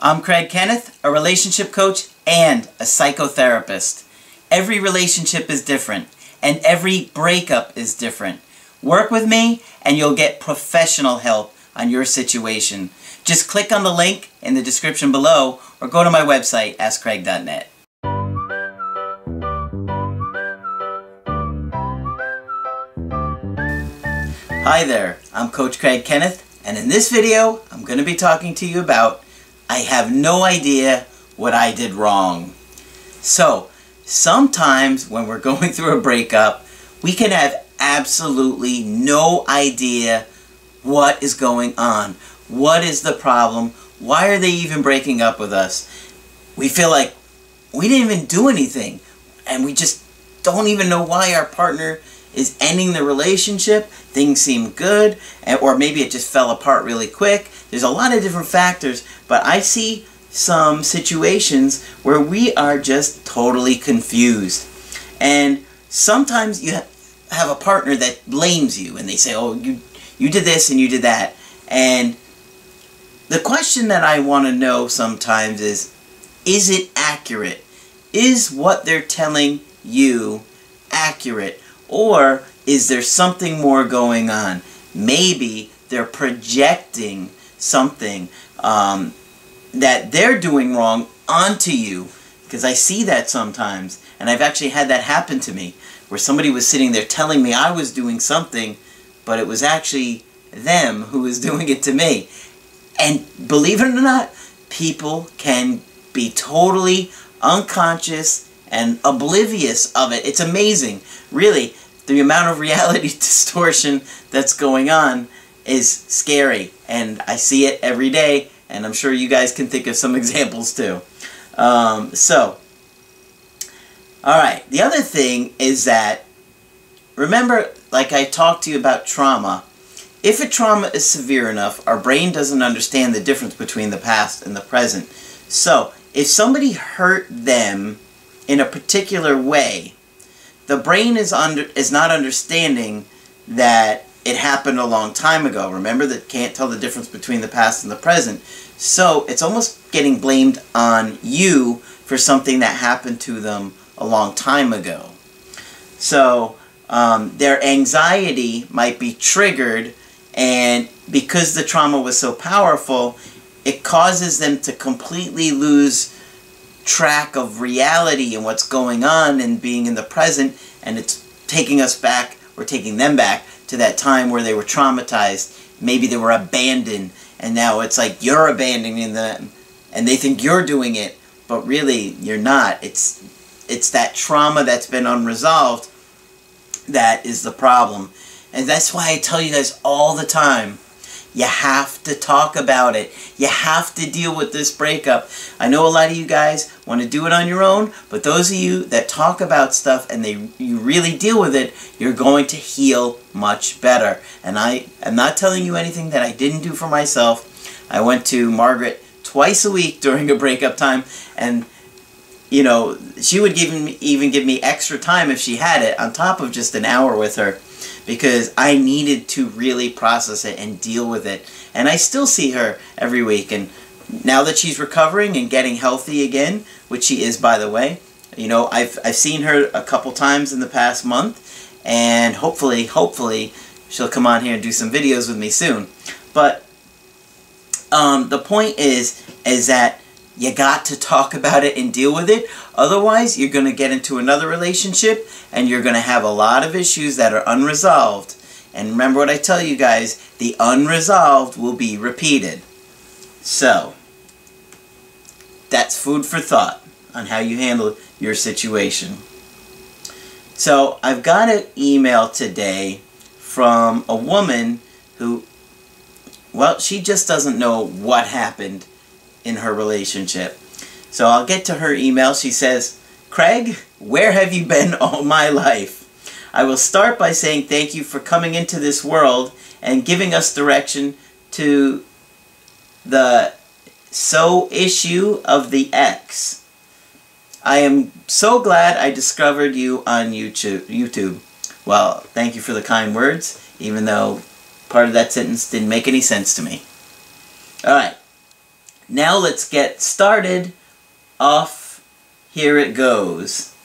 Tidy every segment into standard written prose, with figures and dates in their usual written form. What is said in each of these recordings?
I'm Kenneth, a relationship coach and a psychotherapist. Every relationship is different, and every breakup is different. Work with me, and you'll get professional help on your situation. Just click on the link in the description below, or go to my website, askcraig.net. Hi there, I'm Coach Kenneth, and in this video, I'm going to be talking to you about I have no idea what I did wrong. So, sometimes when we're going through a breakup, we can have absolutely no idea what is going on. What is the problem? Why are they even breaking up with us? We feel like we didn't even do anything, and we just don't even know why our partner is ending the relationship. Things seem good, or maybe it just fell apart really quick. There's a lot of different factors, but I see some situations where we are just totally confused. And sometimes you have a partner that blames you, and they say, oh, you did this and you did that. And the question that I want to know sometimes is it accurate? Is what they're telling you accurate? Or is there something more going on? Maybe they're projecting something that they're doing wrong onto you. Because I see that sometimes. And I've actually had that happen to me, where somebody was sitting there telling me I was doing something, but it was actually them who was doing it to me. And believe it or not, people can be totally unconscious and oblivious of it. It's amazing. Really, the amount of reality distortion that's going on is scary. And I see it every day, and I'm sure you guys can think of some examples too. Alright, the other thing is that, remember, like I talked to you about trauma, if a trauma is severe enough, our brain doesn't understand the difference between the past and the present. So, if somebody hurt them in a particular way, the brain is not understanding that it happened a long time ago. Remember, that can't tell the difference between the past and the present. So it's almost getting blamed on you for something that happened to them a long time ago. So their anxiety might be triggered, and because the trauma was so powerful, it causes them to completely lose track of reality and what's going on and being in the present, and it's taking us back, or taking them back to that time where they were traumatized. Maybe they were abandoned, and now it's like you're abandoning them and they think you're doing it, but really you're not. It's that trauma that's been unresolved that is the problem. And that's why I tell you guys all the time, you have to talk about it. You have to deal with this breakup. I know a lot of you guys want to do it on your own, but those of you that talk about stuff and you really deal with it, you're going to heal much better. And I am not telling you anything that I didn't do for myself. I went to Margaret twice a week during a breakup time, and you know, she would even give me extra time if she had it, on top of just an hour with her, because I needed to really process it and deal with it. And I still see her every week, and now that she's recovering and getting healthy again, which she is, by the way, you know, I've seen her a couple times in the past month, and hopefully she'll come on here and do some videos with me soon. But the point is that you got to talk about it and deal with it. Otherwise, you're going to get into another relationship and you're going to have a lot of issues that are unresolved. And remember what I tell you guys, the unresolved will be repeated. So, that's food for thought on how you handle your situation. So, I've got an email today from a woman who, well, she just doesn't know what happened in her relationship. So I'll get to her email. She says, Craig, where have you been all my life? I will start by saying thank you for coming into this world and giving us direction to the issue of the ex. I am so glad I discovered you on YouTube. Well, thank you for the kind words, even though part of that sentence didn't make any sense to me. Alright. Now let's get started. Off, here it goes.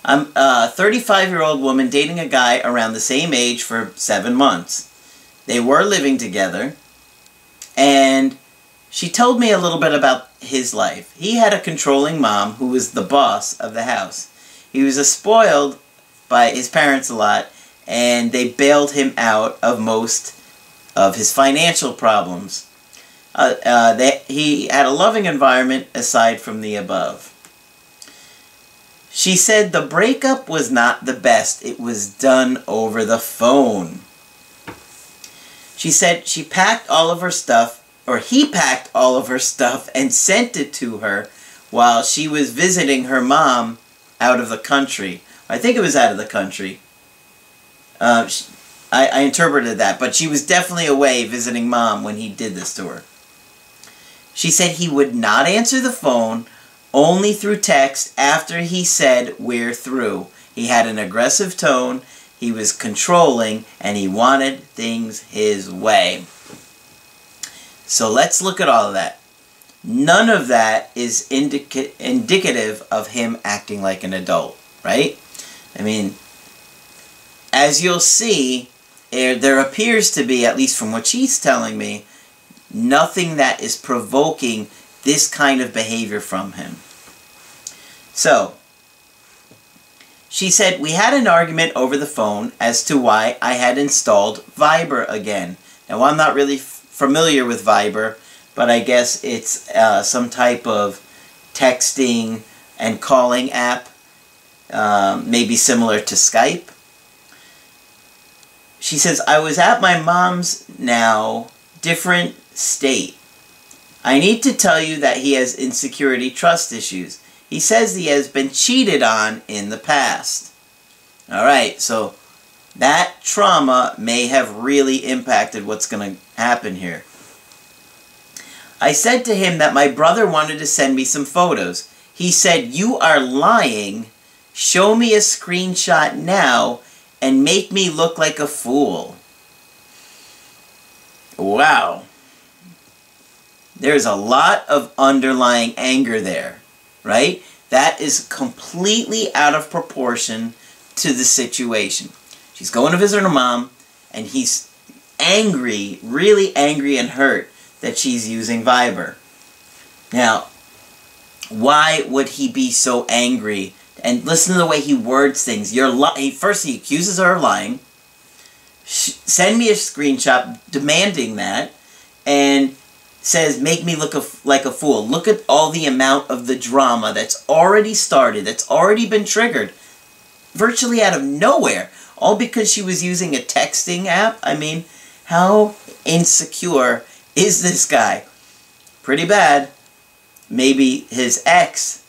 I'm a 35-year-old woman dating a guy around the same age for 7 months. They were living together, and she told me a little bit about his life. He had a controlling mom who was the boss of the house. He was spoiled by his parents a lot, and they bailed him out of most of his financial problems. He had a loving environment aside from the above. She said the breakup was not the best. It was done over the phone. She said she packed all of her stuff, or he packed all of her stuff and sent it to her while she was visiting her mom out of the country. I think it was out of the country. I interpreted that, but she was definitely away visiting mom when he did this to her. She said he would not answer the phone, only through text after he said, "We're through." He had an aggressive tone, he was controlling, and he wanted things his way. So let's look at all of that. None of that is indicative of him acting like an adult, right? I mean, as you'll see, there appears to be, at least from what she's telling me, nothing that is provoking this kind of behavior from him. So, she said, we had an argument over the phone as to why I had installed Viber again. Now, I'm not really familiar with Viber, but I guess it's some type of texting and calling app, maybe similar to Skype. She says, I was at my mom's now, different state. I need to tell you that he has insecurity trust issues. He says he has been cheated on in the past. Alright, so that trauma may have really impacted what's going to happen here. I said to him that my brother wanted to send me some photos. He said, you are lying. Show me a screenshot now and make me look like a fool. Wow. There's a lot of underlying anger there, right? That is completely out of proportion to the situation. She's going to visit her mom, and he's angry, really angry and hurt that she's using Viber. Now, why would he be so angry? And listen to the way he words things. First, he accuses her of lying. Send me a screenshot demanding that, and says, make me look like a fool. Look at all the amount of the drama that's already started, that's already been triggered, virtually out of nowhere, all because she was using a texting app. I mean, how insecure is this guy? Pretty bad. Maybe his ex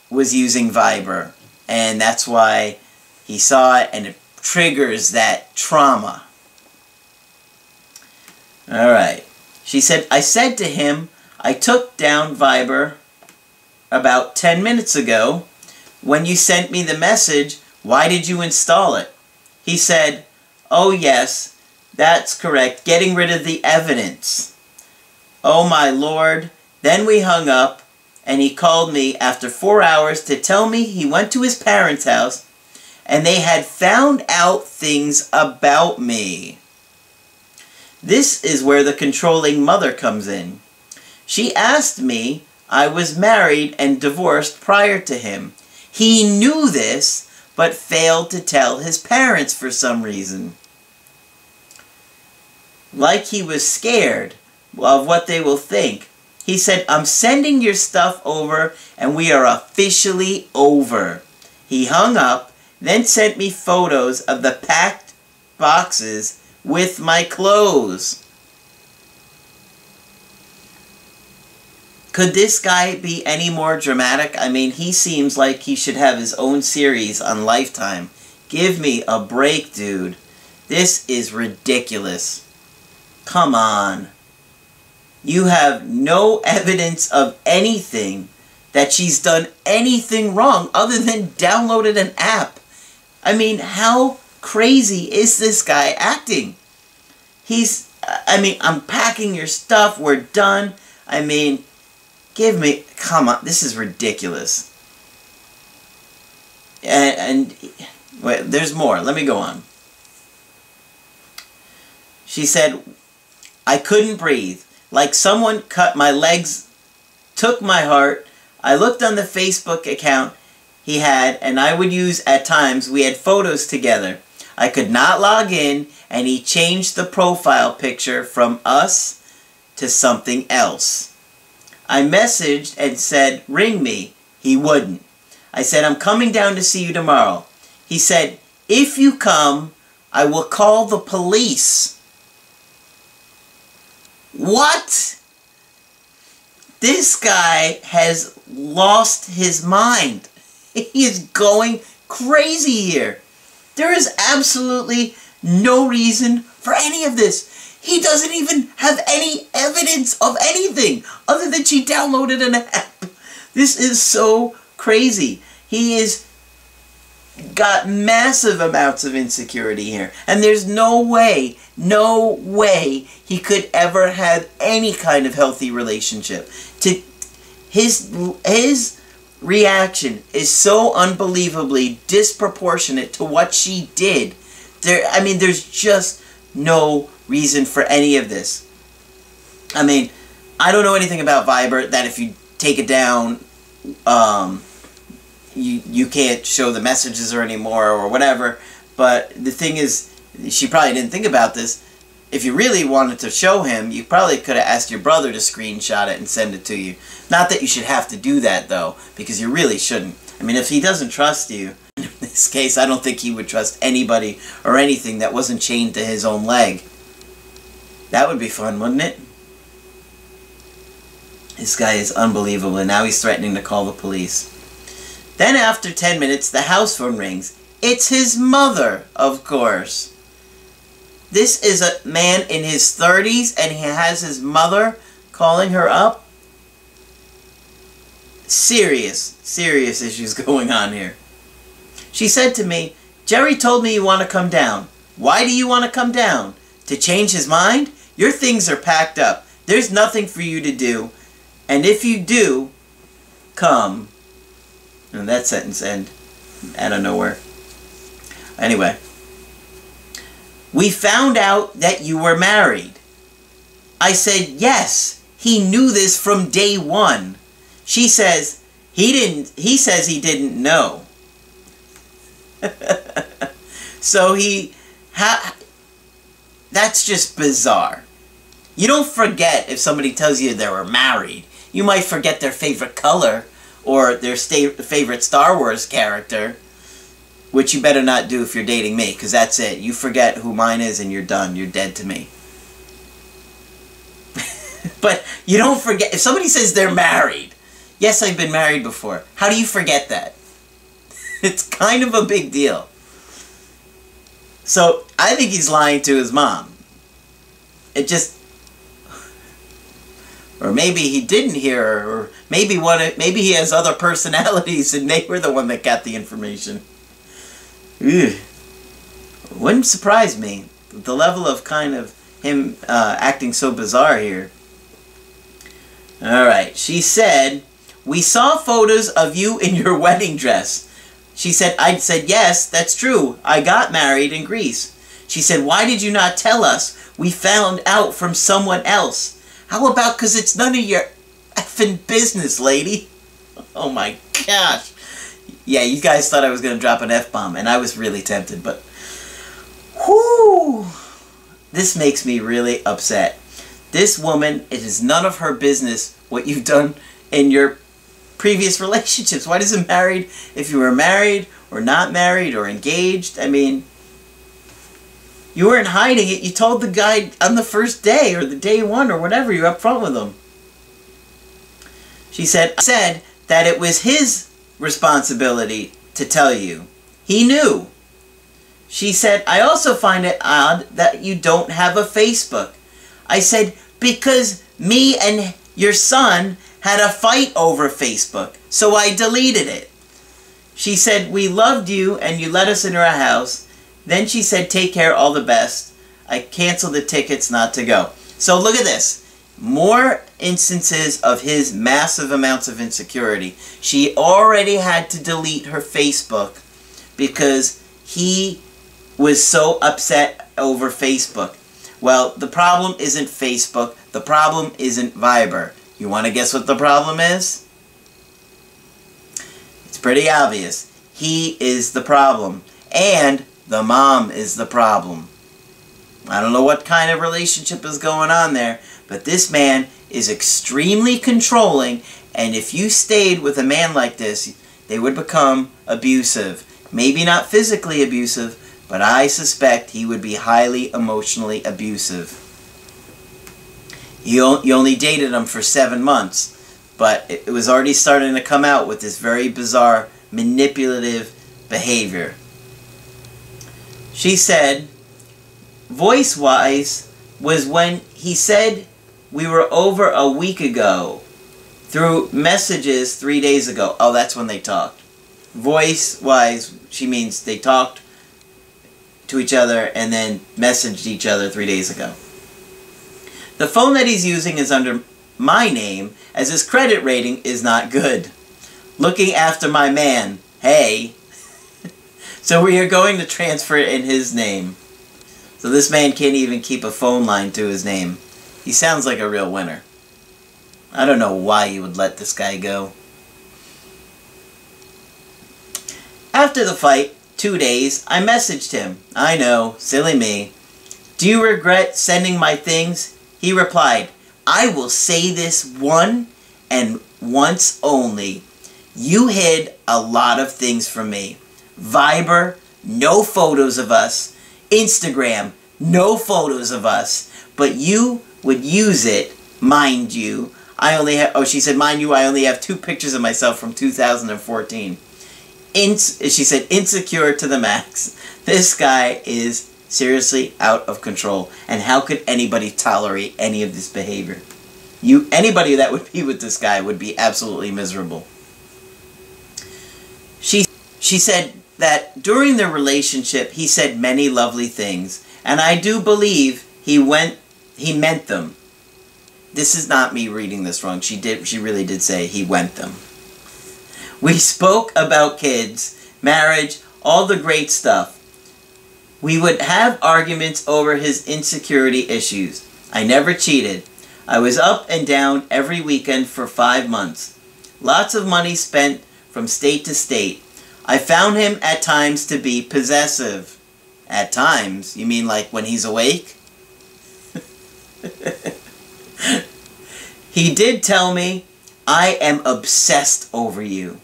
was using Viber, and that's why he saw it, and it triggers that trauma. Alright. She said, I said to him, I took down Viber about 10 minutes ago. When you sent me the message, why did you install it? He said, oh yes, that's correct, getting rid of the evidence. Oh my Lord. Then we hung up, and he called me after 4 hours to tell me he went to his parents' house, and they had found out things about me. This is where the controlling mother comes in. She asked me, I was married and divorced prior to him. He knew this, but failed to tell his parents for some reason. Like he was scared of what they will think. He said, I'm sending your stuff over and we are officially over. He hung up, then sent me photos of the packed boxes with my clothes. Could this guy be any more dramatic? I mean, he seems like he should have his own series on Lifetime. Give me a break, dude. This is ridiculous. Come on. You have no evidence of anything that she's done anything wrong other than downloaded an app. I mean, how crazy is this guy acting? I'm packing your stuff, we're done. I mean, come on, this is ridiculous. And wait, there's more. Let me go on. She said, I couldn't breathe. Like someone cut my legs, took my heart. I looked on the Facebook account he had, and I would use at times. We had photos together. I could not log in, and he changed the profile picture from us to something else. I messaged and said, ring me. He wouldn't. I said, I'm coming down to see you tomorrow. He said, if you come, I will call the police. What? This guy has lost his mind. He is going crazy here. There is absolutely no reason for any of this. He doesn't even have any evidence of anything other than she downloaded an app. This is so crazy. He is got massive amounts of insecurity here. And there's no way he could ever have any kind of healthy relationship. His reaction is so unbelievably disproportionate to what she did. There's just no reason for any of this. I mean, I don't know anything about Viber, that if you take it down, you can't show the messages or anymore or whatever. But the thing is, she probably didn't think about this. If you really wanted to show him, you probably could have asked your brother to screenshot it and send it to you. Not that you should have to do that, though, because you really shouldn't. I mean, if he doesn't trust you, in this case, I don't think he would trust anybody or anything that wasn't chained to his own leg. That would be fun, wouldn't it? This guy is unbelievable, and now he's threatening to call the police. Then after 10 minutes, the house phone rings. It's his mother, of course. This is a man in his 30s, and he has his mother calling her up. Serious issues going on here. She said to me, Jerry told me you want to come down. Why do you want to come down? To change his mind? Your things are packed up. There's nothing for you to do. And if you do, come. And that sentence ended out of nowhere. Anyway. We found out that you were married. I said, yes, he knew this from day one. She says, he says he didn't know. So that's just bizarre. You don't forget if somebody tells you they were married. You might forget their favorite color or their favorite Star Wars character. Which you better not do if you're dating me, because that's it. You forget who mine is and you're done. You're dead to me. But you don't forget. If somebody says they're married, yes, I've been married before. How do you forget that? It's kind of a big deal. So I think he's lying to his mom. It just... Or maybe he didn't hear her, or maybe he has other personalities and they were the one that got the information. Ugh. Wouldn't surprise me, the level of kind of him acting so bizarre here. Alright, she said, we saw photos of you in your wedding dress. She said, I said, yes, that's true. I got married in Greece. She said, why did you not tell us? We found out from someone else. How about because it's none of your effing business, lady? Oh my gosh. Yeah, you guys thought I was going to drop an F-bomb, and I was really tempted, but... Whoo! This makes me really upset. This woman, it is none of her business what you've done in your previous relationships. Why does it matter if you were married, or not married, or engaged? I mean, you weren't hiding it. You told the guy on the first day, or the day one, or whatever. You're up front with him. She said that it was his responsibility to tell you. He knew. She said, I also find it odd that you don't have a Facebook. I said, because me and your son had a fight over Facebook, so I deleted it. She said, we loved you and you let us into our house. Then she said, take care, all the best. I canceled the tickets not to go. So look at this. more instances of his massive amounts of insecurity. She already had to delete her Facebook because he was so upset over Facebook. Well, the problem isn't Facebook. The problem isn't Viber. You want to guess what the problem is? It's pretty obvious. He is the problem. And the mom is the problem. I don't know what kind of relationship is going on there, but this man is extremely controlling, and if you stayed with a man like this, they would become abusive. Maybe not physically abusive, but I suspect he would be highly emotionally abusive. You only dated him for 7 months, but it was already starting to come out with this very bizarre, manipulative behavior. She said, voice-wise, was when he said we were over a week ago through messages 3 days ago. Oh, that's when they talked. Voice-wise, she means they talked to each other and then messaged each other 3 days ago. The phone that he's using is under my name, as his credit rating is not good. Looking after my man. Hey. So we are going to transfer it in his name. So this man can't even keep a phone line to his name. He sounds like a real winner. I don't know why you would let this guy go. After the fight, 2 days, I messaged him. I know, silly me. Do you regret sending my things? He replied, I will say this one and once only. You hid a lot of things from me. Viber, no photos of us. Instagram, no photos of us. But you would use it, mind you. I only have, oh, she said, mind you, I only have 2 pictures of myself from 2014. She said, insecure to the max. This guy is seriously out of control. And how could anybody tolerate any of this behavior? Anybody that would be with this guy would be absolutely miserable. She said that during the relationship, he said many lovely things. And I do believe he meant them. This is not me reading this wrong. She really did say he went them. We spoke about kids, marriage, all the great stuff. We would have arguments over his insecurity issues. I never cheated. I was up and down every weekend for 5 months. Lots of money spent from state to state. I found him at times to be possessive. At times? You mean like when he's awake? He did tell me, I am obsessed over you.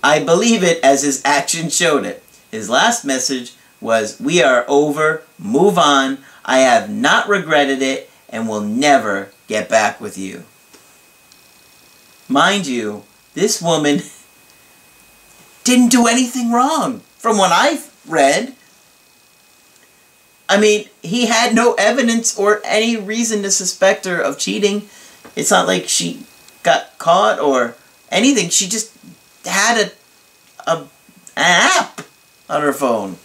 I believe it as his actions showed it. His last message was, we are over, move on, I have not regretted it, and will never get back with you. Mind you, this woman didn't do anything wrong, from what I've read. I mean, he had no evidence or any reason to suspect her of cheating. It's not like she got caught or anything. She just had an app on her phone.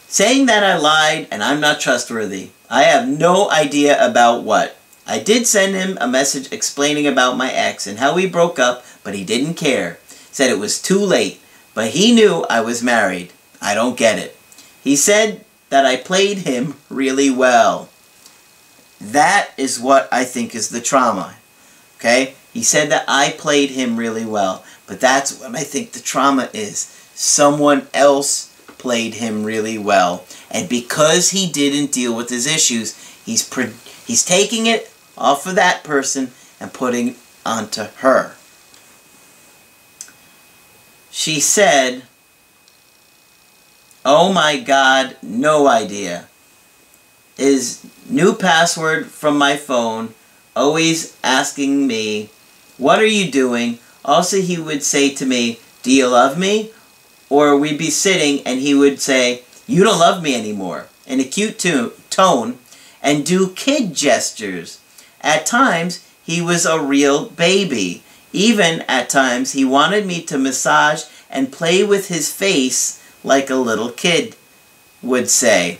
Saying that I lied and I'm not trustworthy. I have no idea about what. I did send him a message explaining about my ex and how we broke up, but he didn't care. Said it was too late, but he knew I was married. I don't get it. He said that I played him really well. That is what I think is the trauma. Okay? He said that I played him really well. But that's what I think the trauma is. Someone else played him really well. And because he didn't deal with his issues, he's taking it off of that person and putting it onto her. She said, oh my God, no idea. His new password from my phone, always asking me, what are you doing? Also, he would say to me, do you love me? Or we'd be sitting and he would say, you don't love me anymore, in a cute tone, and do kid gestures. At times, he was a real baby. Even at times, he wanted me to massage and play with his face like a little kid would say.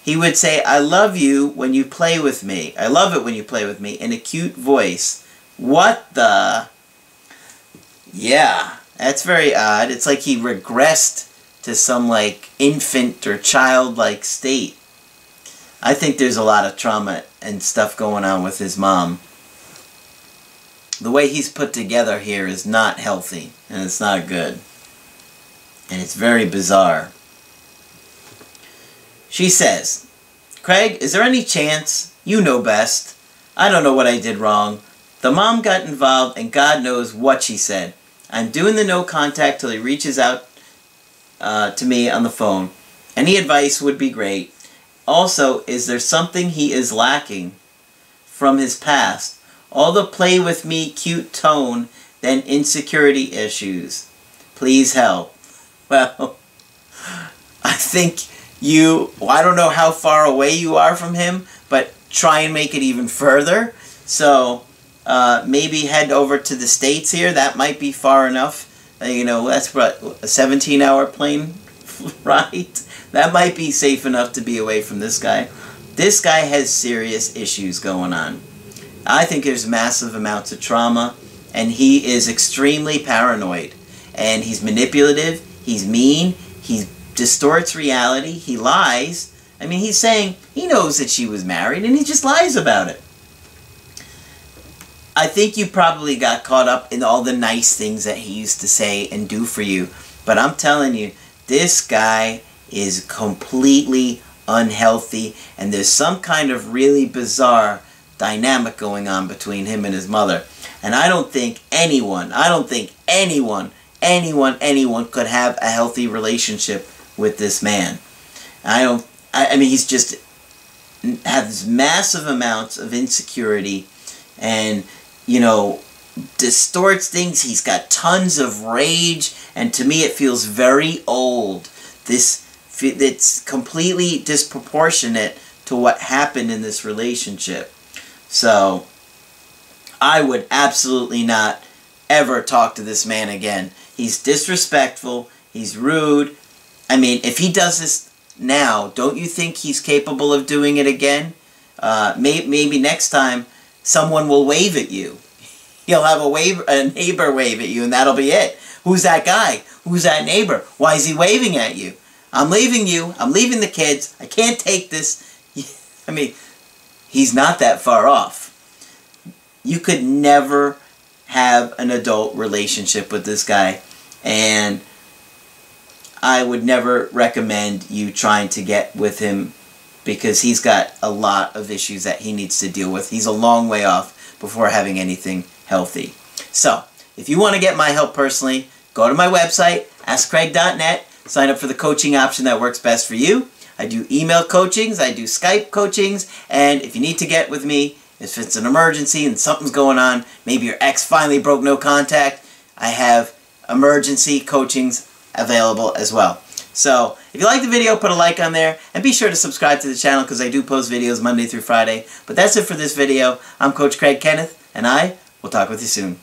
He would say, I love you when you play with me. I love it when you play with me, in a cute voice. What the? Yeah, that's very odd. It's like he regressed to some, like, infant or childlike state. I think there's a lot of trauma and stuff going on with his mom. The way he's put together here is not healthy, and it's not good. And it's very bizarre. She says, Craig, is there any chance? You know best. I don't know what I did wrong. The mom got involved, and God knows what she said. I'm doing the no contact till he reaches out to me on the phone. Any advice would be great. Also, is there something he is lacking from his past? All the play with me cute tone, then insecurity issues. Please help. Well, I think I don't know how far away you are from him, but try and make it even further. So, maybe head over to the States here. That might be far enough. You know, that's what, a 17-hour plane ride? That might be safe enough to be away from this guy. This guy has serious issues going on. I think there's massive amounts of trauma, and he is extremely paranoid. And he's manipulative, he's mean, he distorts reality, he lies. I mean, he's saying he knows that she was married, and he just lies about it. I think you probably got caught up in all the nice things that he used to say and do for you. But I'm telling you, this guy is completely unhealthy, and there's some kind of really bizarre dynamic going on between him and his mother. And I don't think anyone could have a healthy relationship with this man. I mean, he's just has massive amounts of insecurity, and, you know, distorts things. He's got tons of rage, and to me it feels very old. It's completely disproportionate to what happened in this relationship. So, I would absolutely not ever talk to this man again. He's disrespectful, he's rude. I mean, if he does this now, don't you think he's capable of doing it again? Maybe next time someone will wave at you. He'll have a neighbor wave at you, and that'll be it. Who's that guy? Who's that neighbor? Why is he waving at you? I'm leaving you. I'm leaving the kids. I can't take this. I mean, he's not that far off. You could never have an adult relationship with this guy, and I would never recommend you trying to get with him, because he's got a lot of issues that he needs to deal with. He's a long way off before having anything healthy. So, if you want to get my help personally, go to my website, askcraig.net, sign up for the coaching option that works best for you. I do email coachings, I do Skype coachings, and if you need to get with me, if it's an emergency and something's going on, maybe your ex finally broke no contact, I have emergency coachings available as well. So, if you like the video, put a like on there, and be sure to subscribe to the channel, because I do post videos Monday through Friday. But that's it for this video. I'm Coach Craig Kenneth, and I will talk with you soon.